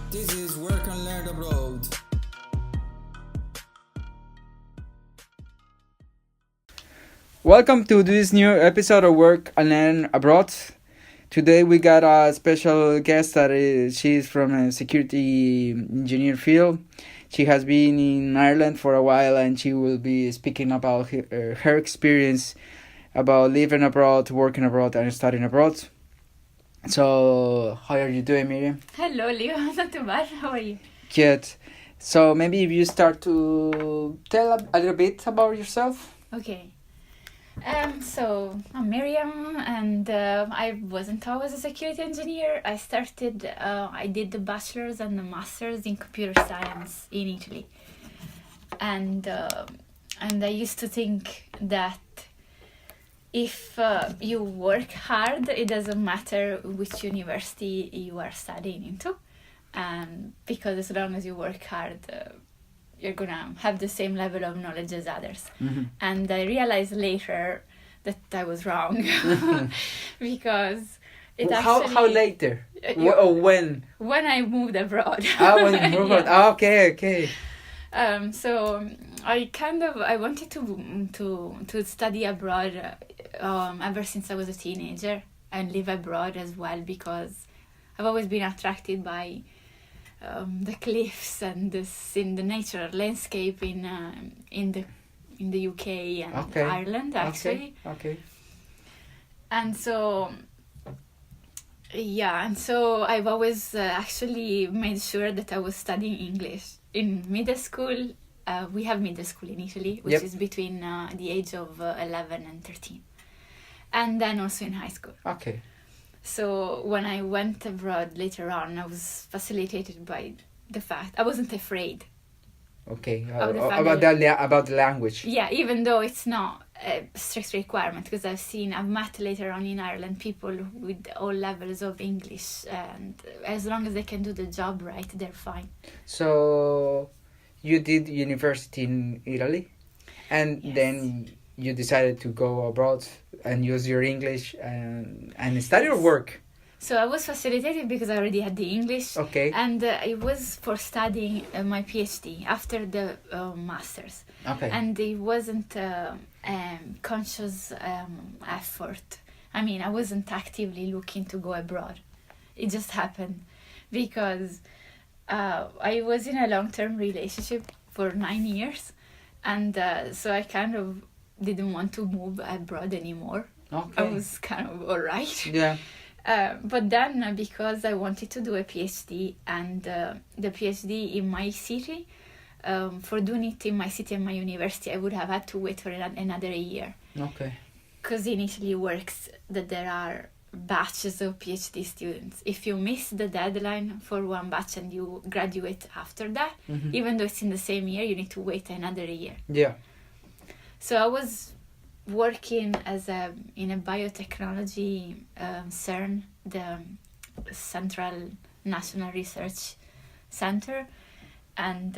This is Work and Learn Abroad. Welcome to this new episode of Work and Learn Abroad. Today we got a special guest she's from a security engineer field. She has been in Ireland for a while and she will be speaking about her experience about living abroad, working abroad and studying abroad. So, how are you doing, Myriam? Hello, Leo. Not too bad. How are you? Good. So, maybe if you start to tell a little bit about yourself. Okay. So I'm Myriam, and I wasn't always a security engineer. I did the bachelor's and the master's in computer science in Italy, and I used to think that if you work hard, it doesn't matter which university you are studying into, because as long as you work hard, you're gonna have the same level of knowledge as others. Mm-hmm. And I realized later that I was wrong because it actually... How later? When? When I moved abroad. When you moved abroad. Yeah. Okay. So I wanted to study abroad ever since I was a teenager and live abroad as well, because I've always been attracted by the cliffs and in the natural landscape in the UK and Ireland actually. Okay. And so I've always actually made sure that I was studying English in middle school. We have middle school in Italy, which is between the age of 11 and 13, and then also in high school. Okay. So when I went abroad later on, I was facilitated by the fact I wasn't afraid. Okay. Of the fact About the language. Yeah, even though it's not a strict requirement, because I've met later on in Ireland people with all levels of English, and as long as they can do the job right, they're fine. So, you did university in Italy, and then you decided to go abroad and use your English and study or work? So I was facilitated because I already had the English. Okay. And it was for studying my PhD after the master's. Okay. And it wasn't conscious effort. I mean, I wasn't actively looking to go abroad. It just happened because I was in a long-term relationship for 9 years. And so I kind of didn't want to move abroad anymore. Okay. I was kind of all right. Yeah. But then because I wanted to do a PhD, and the PhD in my city, for doing it in my city and my university, I would have had to wait for another year. Okay. Because in Italy works that there are batches of PhD students. If you miss the deadline for one batch and you graduate after that, even though it's in the same year, you need to wait another year. Yeah. So I was working in a biotechnology CERN, the Central National Research Center, and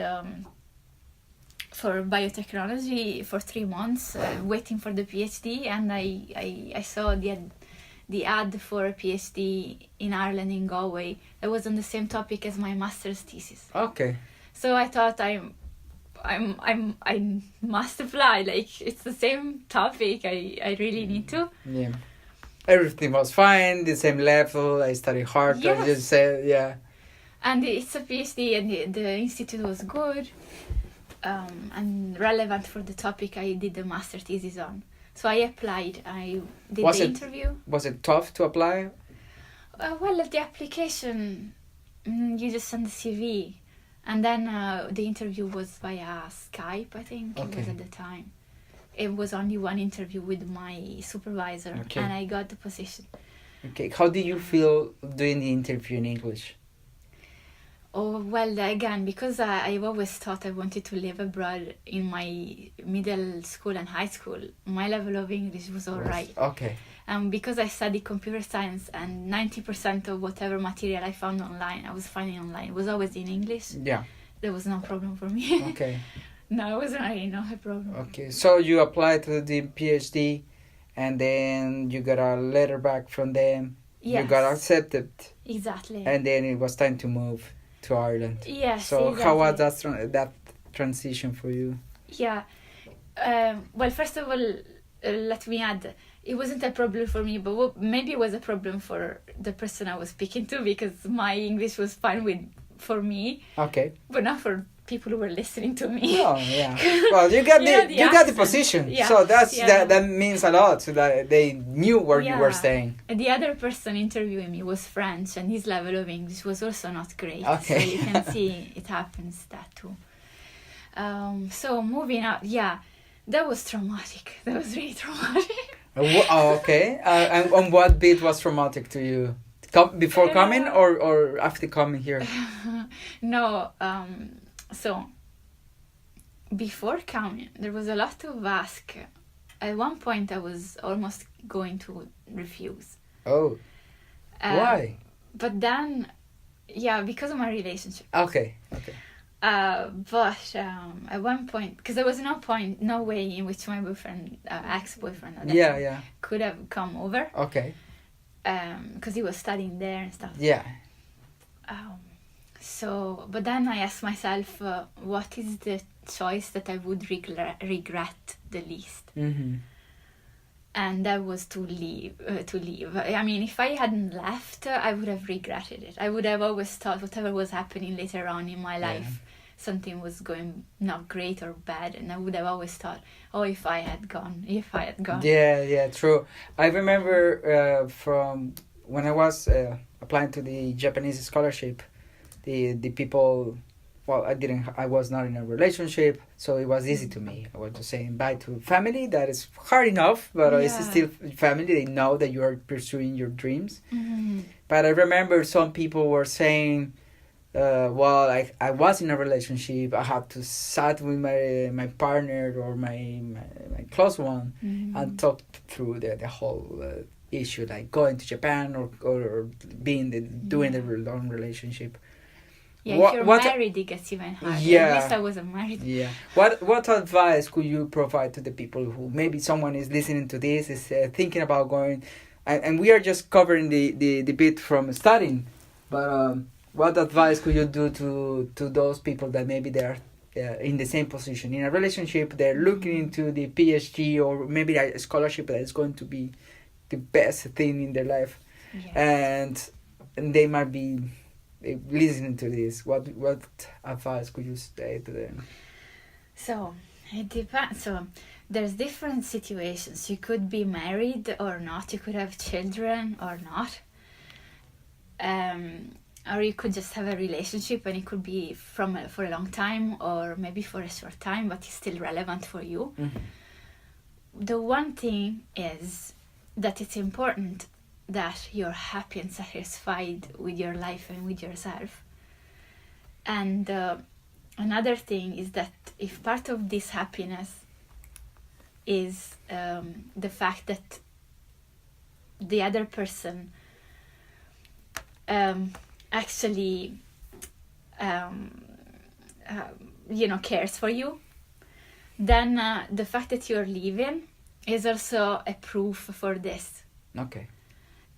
for biotechnology for 3 months, waiting for the PhD, and I saw the ad for a PhD in Ireland, in Galway, that was on the same topic as my master's thesis. Okay. So I thought I must apply. Like, it's the same topic. I really need to. Yeah. Everything was fine, the same level. I studied hard. Yes. I just said, yeah. And it's a PhD, and the institute was good, and relevant for the topic I did the master thesis on. So I applied. I did the interview. Was it tough to apply? Well, the application, you just send the CV. And then the interview was via Skype, I think it was at the time. It was only one interview with my supervisor, and I got the position. Okay, how did you feel doing the interview in English? Oh, well, again, because I've always thought I wanted to live abroad in my middle school and high school, my level of English was all right. Okay. Because I studied computer science, and 90% of whatever material I found online, I was finding online, it was always in English. Yeah. There was no problem for me. Okay. No, it wasn't really not a problem. Okay, so you applied to the PhD, and then you got a letter back from them. Yes. You got accepted. Exactly. And then it was time to move. to Ireland. Yes, So how was exactly. that transition for you? Yeah. Well, first of all, let me add, it wasn't a problem for me, but maybe it was a problem for the person I was speaking to, because my English was fine for me, Okay. but not for people who were listening to me. Oh yeah. Well, you got You know, you got the accent. position, Yes, so yeah. that means a lot. So that they knew where you were Yeah. staying. And the other person interviewing me was French, and his level of English was also not great. Okay. So you can see it happens that too. So moving out, yeah, that was traumatic. That was really traumatic. Okay. And on what bit was traumatic to you? Before coming or after coming here? No, so before coming, there was a lot of ask. At one point, I was almost going to refuse. Oh. Why? But then, yeah, because of my relationship. Okay. But at one point, because there was no way in which my boyfriend, ex-boyfriend at that time, Yeah. could have come over. Okay. Because he was studying there and stuff. Yeah. So, but then I asked myself, what is the choice that I would regret the least? Mm-hmm. And that was to leave. I mean, if I hadn't left, I would have regretted it. I would have always thought whatever was happening later on in my life, something was going not great or bad, and I would have always thought, oh, if I had gone. Yeah, true. I remember from when I was applying to the Japanese scholarship, the people. Well, I was not in a relationship, so it was easy to me. I was just saying bye to family. That is hard enough, but it's still family. They know that you are pursuing your dreams. Mm-hmm. But I remember some people were saying, well, I was in a relationship. I had to sit with my partner or my close one and talk through the whole issue, like going to Japan or doing the long relationship. Yeah, if you're married, it gets even harder. Yeah. At least I wasn't married. Yeah. What advice could you provide to the people who maybe someone is listening to this, is thinking about going, and we are just covering the bit from studying, but what advice could you do to those people that maybe they are in the same position in a relationship, they're looking into the PhD or maybe a scholarship that is going to be the best thing in their life, and they might be listening to this, what advice could you say to them? So it depends. So there's different situations. You could be married or not. You could have children or not. Or you could just have a relationship and it could be for a long time or maybe for a short time, but it's still relevant for you. Mm-hmm. The one thing is that it's important that you're happy and satisfied with your life and with yourself. And another thing is that if part of this happiness is the fact that the other person actually cares for you, then the fact that you're leaving is also a proof for this. Okay.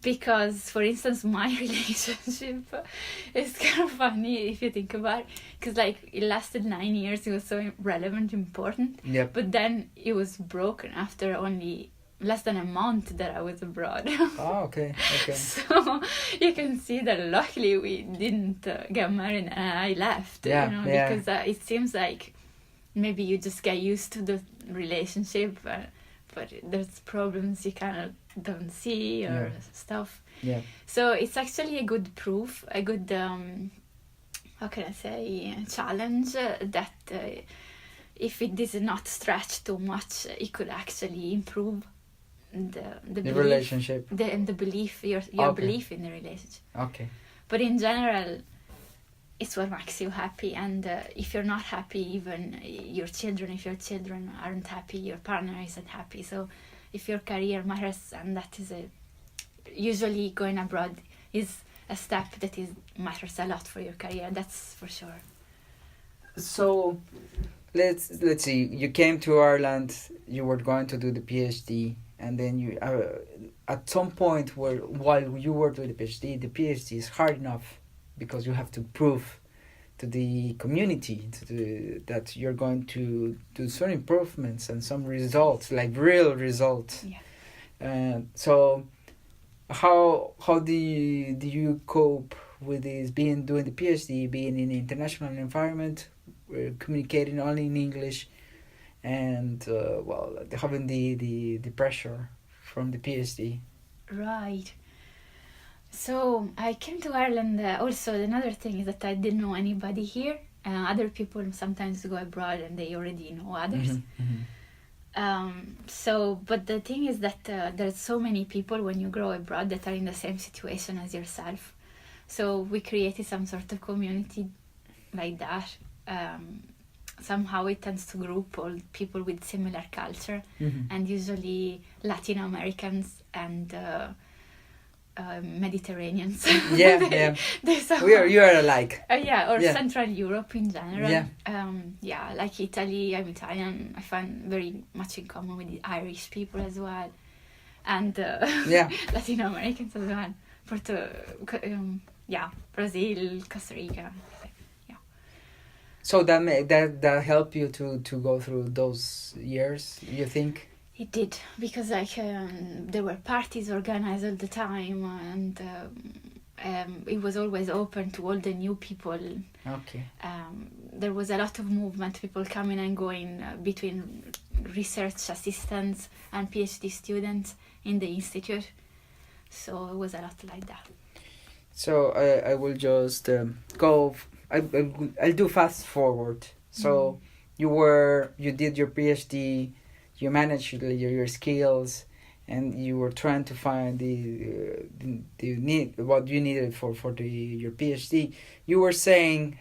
Because, for instance, my relationship is kind of funny if you think about it. Because, it lasted 9 years. It was so relevant, important. Yep. But then it was broken after only less than a month that I was abroad. Oh, okay. So you can see that luckily we didn't get married and I left. Because it seems like maybe you just get used to the relationship, but there's problems you kind of don't see or stuff. Yeah. So it's actually a good proof, a good challenge that if it does not stretch too much, it could actually improve the belief, relationship, the belief, your belief in the relationship. Okay. But in general, it's what makes you happy, and if you're not happy, even if your children aren't happy, your partner isn't happy. So if your career matters, and that is usually going abroad is a step that matters a lot for your career, that's for sure. So let's see, you came to Ireland, you were going to do the PhD, and then you at some point while you were doing the PhD is hard enough because you have to prove the community, that you're going to do some improvements and some results, like real results. Yeah. So how do you cope with this, doing the PhD, being in an international environment, communicating only in English, and having the pressure from the PhD? Right. So I came to Ireland. Also, another thing is that I didn't know anybody here. Other people sometimes go abroad and they already know others. But the thing is that there's so many people when you grow abroad that are in the same situation as yourself. So we created some sort of community like that. Somehow it tends to group all people with similar culture, and usually Latin Americans and Mediterraneans. Yeah. You are alike. Or Central Europe in general. Yeah. Like Italy. I'm Italian. I find very much in common with the Irish people as well, and Latin Americans as well. Brazil, Costa Rica. So that helped you to go through those years, you think? It did, because there were parties organized all the time, and it was always open to all the new people. Okay. There was a lot of movement, people coming and going between research assistants and PhD students in the institute. So it was a lot like that. So I will just go. I'll do fast forward. So you did your PhD, you managed your skills, and you were trying to find what you needed for your PhD. You were saying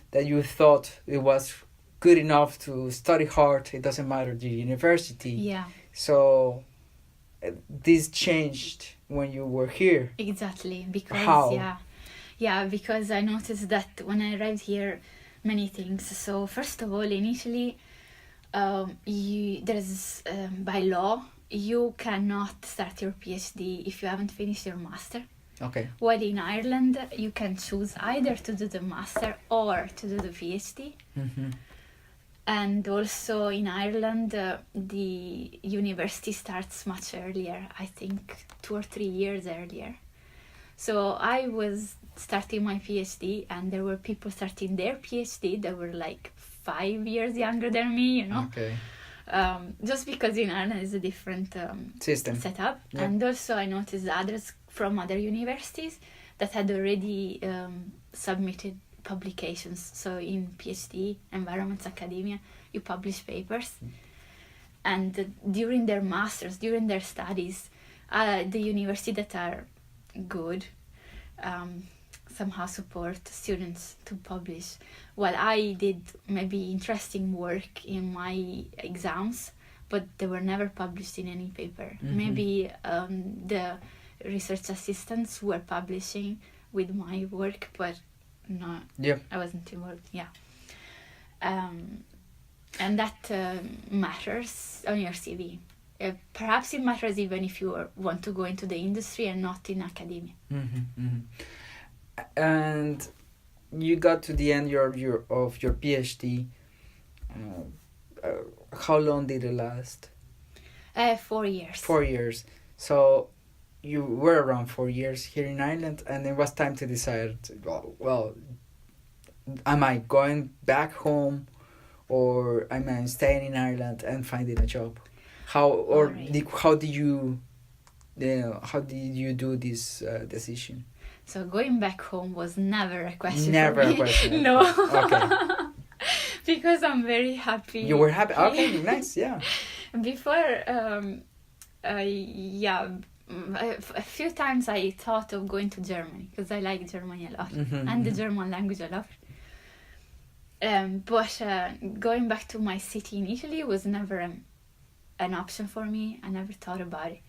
that you thought it was good enough to study hard. It doesn't matter the university. Yeah. So this changed when you were here. Exactly. Because how? Yeah, because I noticed that when I arrived here, many things. So first of all, initially, there's by law you cannot start your PhD if you haven't finished your master. Okay. While in Ireland, you can choose either to do the master or to do the PhD. And also in Ireland, the university starts much earlier. I think 2 or 3 years earlier. So I was starting my PhD, and there were people starting their PhD that were like 5 years younger than me, Okay. Just because in Ireland is a different system setup. Yeah. And also I noticed others from other universities that had already submitted publications. So in PhD, environments academia, you publish papers. And during their masters, during their studies, the university that are good somehow support students to publish. Well, I did maybe interesting work in my exams, but they were never published in any paper. Maybe the research assistants were publishing with my work, but no, I wasn't involved. And that matters on your CV. Perhaps it matters even if you want to go into the industry and not in academia. And you got to the end of your PhD. How long did it last? 4 years. 4 years. So you were around 4 years here in Ireland, and it was time to decide, well, am I going back home, or am I staying in Ireland and finding a job? How did you do this decision? So going back home was never a question. Never for me. a question. No. Okay. Because I'm very happy. You were happy. Okay, nice. Yeah. Before, a few times I thought of going to Germany because I like Germany a lot and the German language a lot. But going back to my city in Italy was never an option for me. I never thought about it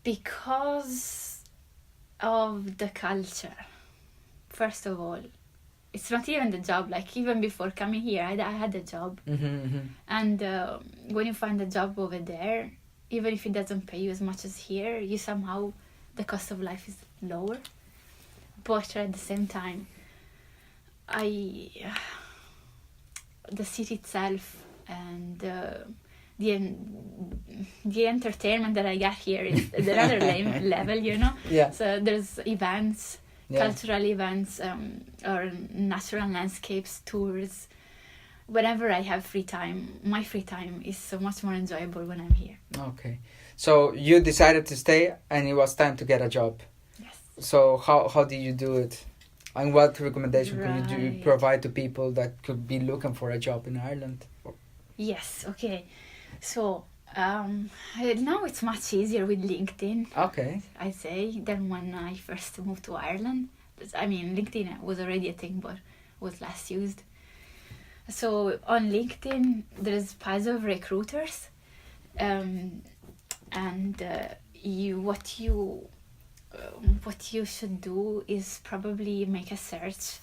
because of the culture. First of all, it's not even the job. Like even before coming here, I had a job, and when you find a job over there, even if it doesn't pay you as much as here, you somehow the cost of life is lower. But at the same time, the city itself and the the entertainment that I get here is another level, you know. Yeah. So there's events, Yeah. cultural events, or natural landscapes, tours. Whenever I have free time, my free time is so much more enjoyable when I'm here. Okay. So you decided to stay, and it was time to get a job. Yes. So how did you do it? And what recommendation could you Right. provide to people that could be looking for a job in Ireland? Yes. Okay. So now it's much easier with LinkedIn, Okay. I say, than when I first moved to Ireland. I mean, LinkedIn was already a thing, but was less used. So on LinkedIn, there's piles of recruiters, and what you should do is probably make a search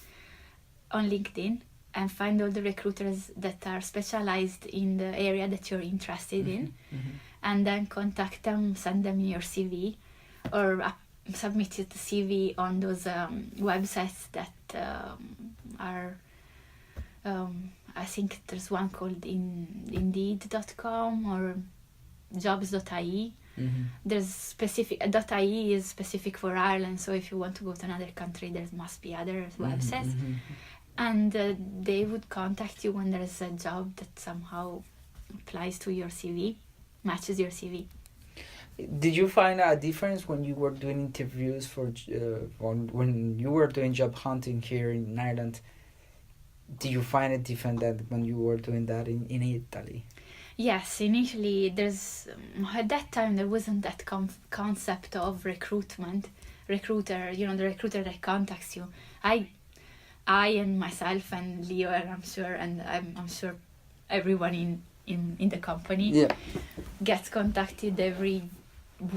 on LinkedIn and find all the recruiters that are specialized in the area that you're interested in, and then contact them, send them your CV, or submit your CV on those websites that are. I think there's one called Indeed.com or Jobs.ie. There's specific .ie is specific for Ireland, so if you want to go to another country, there must be other websites, and they would contact you when there's a job that somehow applies to your CV, matches your CV. Did you find a difference when you were doing interviews when you were doing job hunting here in Ireland? Do you find it different than when you were doing that in Italy? Yes, initially at that time there wasn't that concept of recruiter, you know, the recruiter that contacts you. I and myself and Leo, and I'm sure everyone in the company gets contacted every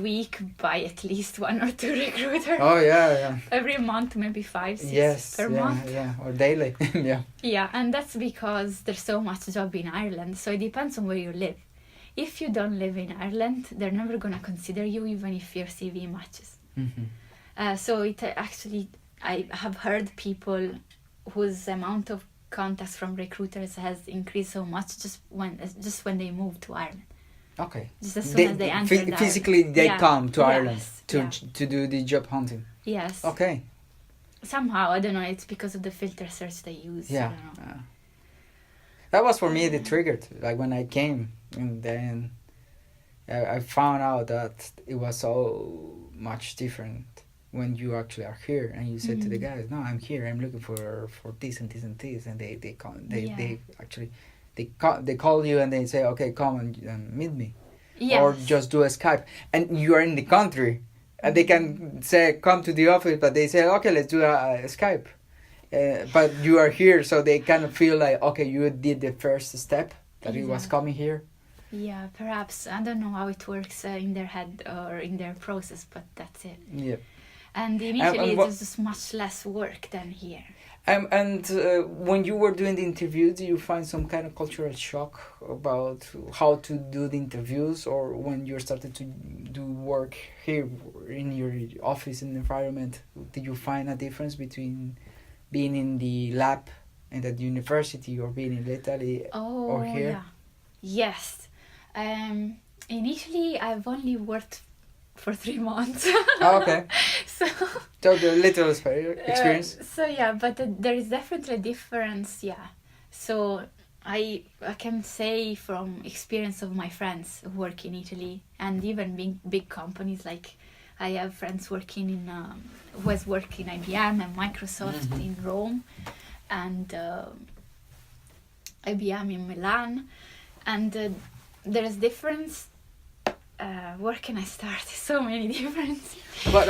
week by at least one or two recruiters. Oh yeah. Every month, maybe 5-6 per month. Yeah, or daily. Yeah. Yeah, and that's because there's so much job in Ireland, so it depends on where you live. If you don't live in Ireland, they're never gonna consider you even if your CV matches. So it actually, I have heard people whose amount of contacts from recruiters has increased so much just when they move to Ireland. Okay. Just as soon as they enter physically they come to Ireland to do the job hunting. Yes. Okay. Somehow, I don't know, it's because of the filter search they use. Yeah. I don't know. That was for me the trigger. Like when I came, and then I found out that it was so much different when you actually are here and you said to the guys, "No, I'm here. I'm looking for this and this and this," and they call you and they say, "Okay, come and meet me," or just do a Skype, and you are in the country, and they can say, "Come to the office," but they say, "Okay, let's do a Skype." But you are here, so they kind of feel like, okay, you did the first step, that it was coming here. Yeah, perhaps. I don't know how it works in their head or in their process, but that's it. Yeah. And initially it was just much less work than here. And when you were doing the interviews, do you find some kind of cultural shock about how to do the interviews, or when you started to do work here in your office and environment, did you find a difference between being in the lab and at university or being in Italy or here? Yeah. Yes. Initially, I've only worked for 3 months. Oh, okay. So the little experience. But there is definitely a difference. Yeah. So I can say from experience of my friends who work in Italy and even big companies, like I have friends working who has worked in IBM and Microsoft in Rome, and IBM in Milan, and there's difference. Where can I start? So many differences. But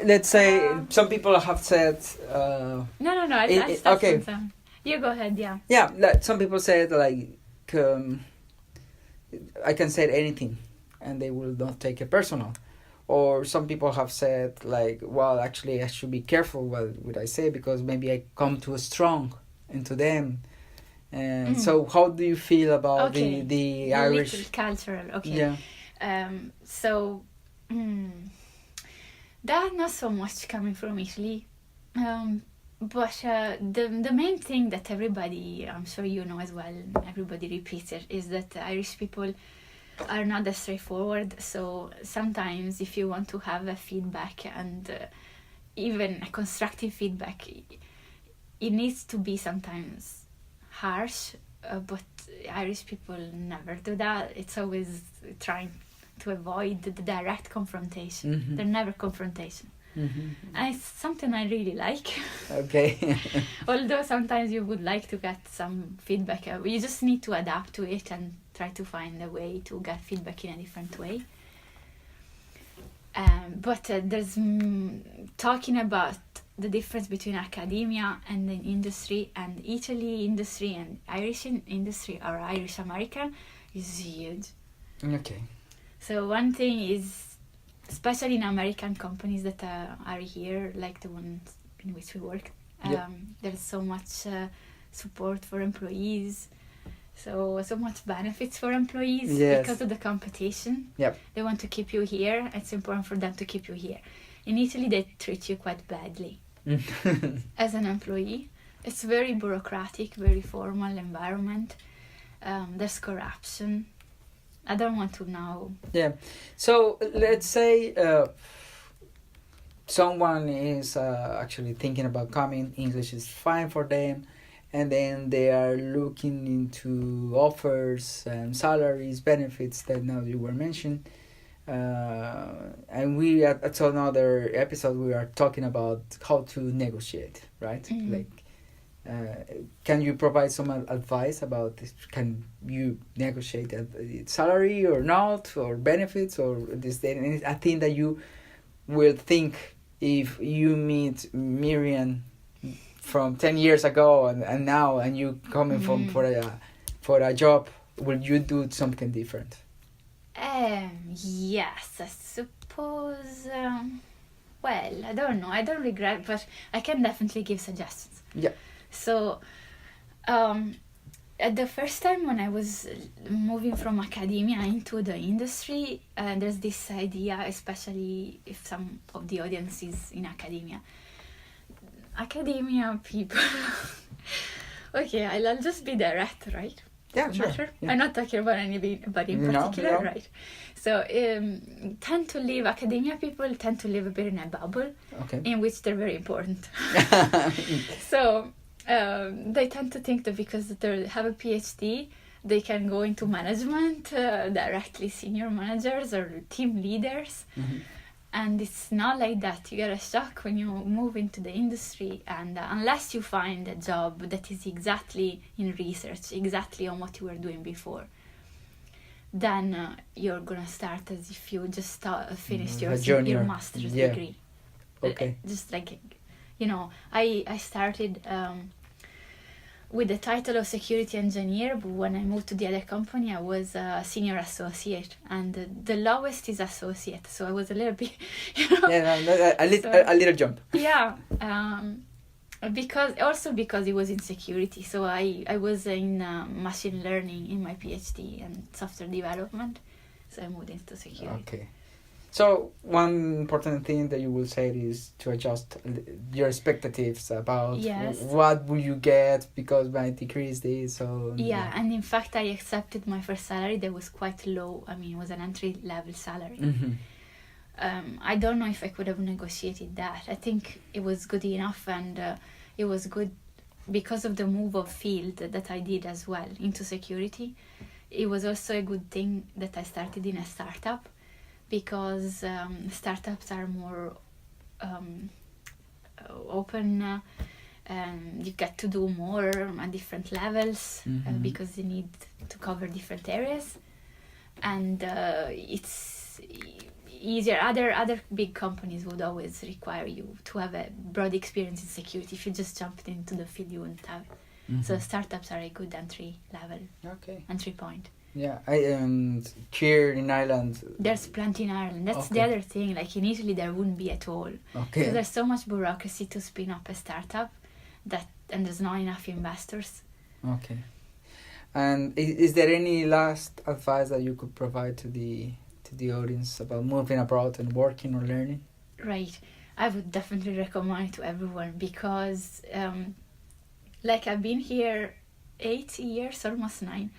let's say some people have said. No. I start okay. from some. You go ahead. Yeah. Yeah, like some people said like I can say anything, and they will not take it personal. Or some people have said like, well, actually I should be careful what I say because maybe I come too strong into them. And so how do you feel about the Irish little cultural? Okay. Yeah. That not so much coming from Italy. But the main thing that everybody, I'm sure you know as well, everybody repeats it, is that Irish people are not that straightforward. So sometimes if you want to have a feedback and even a constructive feedback, it needs to be sometimes harsh, but Irish people never do that. It's always trying to avoid the direct confrontation. Mm-hmm. They're never confrontation. Mm-hmm. And it's something I really like. Okay. Although sometimes you would like to get some feedback, you just need to adapt to it and try to find a way to get feedback in a different way. But there's talking about the difference between academia and the industry, and Italy industry and Irish industry or Irish American is huge. Okay. So one thing is, especially in American companies that are here, like the ones in which we work, there's so much support for employees, so much benefits for employees because of the competition. Yep. They want to keep you here. It's important for them to keep you here. In Italy, they treat you quite badly as an employee. It's very bureaucratic, very formal environment. There's corruption. I don't want to know. Yeah. So let's say someone is actually thinking about coming. English is fine for them, and then they are looking into offers and salaries, benefits that now you were mentioning. And we at another episode we are talking about how to negotiate, right? Mm-hmm. Like, can you provide some advice about this? Can you negotiate a salary or not, or benefits, or this? I think that you will think if you meet Myriam from 10 years ago and now, and you coming from for a job, will you do something different? Yes, I suppose. Well, I don't know. I don't regret, but I can definitely give suggestions. Yeah. So, at the first time when I was moving from academia into the industry, there's this idea, especially if some of the audience is in academia. Academia people. Okay, I'll just be direct, right? Yeah, sure. Yeah. I'm not talking about anybody in particular, no. right? So, people tend to live a bit in a bubble, in which they're very important. So, they tend to think that because they have a PhD, they can go into management, directly senior managers or team leaders. Mm-hmm. And it's not like that. You get a shock when you move into the industry, and unless you find a job that is exactly in research, exactly on what you were doing before, then you're gonna start as if you just finished your master's degree. Okay. Just like, I started with the title of security engineer, but when I moved to the other company, I was a senior associate, and the lowest is associate. So I was a little bit, a little jump. Yeah, because it was in security. So I was in machine learning in my PhD and software development. So I moved into security. Okay. So one important thing that you will say is to adjust your expectations about what will you get because my degree is this. So and in fact I accepted my first salary that was quite low. I mean, it was an entry level salary. Mm-hmm. I don't know if I could have negotiated that. I think it was good enough, and it was good because of the move of field that I did as well into security. It was also a good thing that I started in a startup, because startups are more open, and you get to do more at different levels, because you need to cover different areas, and it's easier. Other big companies would always require you to have a broad experience in security. If you just jumped into the field, you wouldn't have it. Mm-hmm. So startups are a good entry point. Yeah, and here in Ireland, there's plenty in Ireland. That's the other thing. Like in Italy, there wouldn't be at all. Because there's so much bureaucracy to spin up a startup, and there's not enough investors. Okay. And is there any last advice that you could provide to the audience about moving abroad and working or learning? Right. I would definitely recommend it to everyone because, like, I've been here 8 years, almost 9.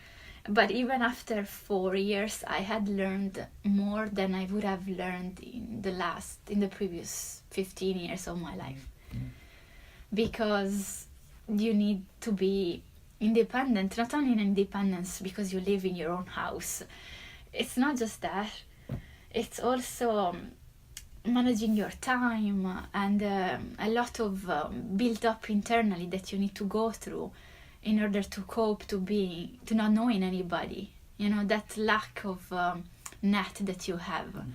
But even after 4 years, I had learned more than I would have learned in the previous 15 years of my life. Because you need to be independent, not only in independence because you live in your own house. It's not just that. It's also managing your time and a lot of built up internally that you need to go through in order to cope to not knowing anybody. That lack of net that you have.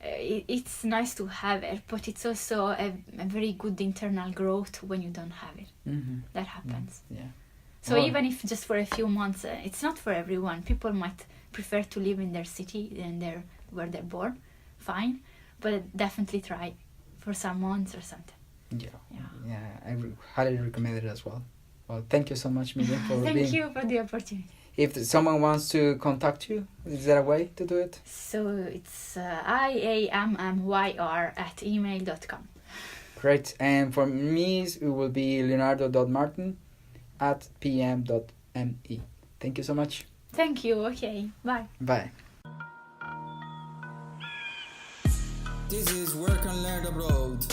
It's nice to have it, but it's also a very good internal growth when you don't have it. That happens. Yeah. So even if just for a few months, it's not for everyone. People might prefer to live in their city and where they're born. Fine, but definitely try for some months or something. Yeah. I highly recommend it as well. Well, thank you so much, Myriam, for Thank you for the opportunity. If someone wants to contact you, is there a way to do it? So it's iammyr@email.com. Great. And for me, it will be leonardo.martin@pm.me. Thank you so much. Thank you. Okay. Bye. Bye. This is Work and Learn Abroad.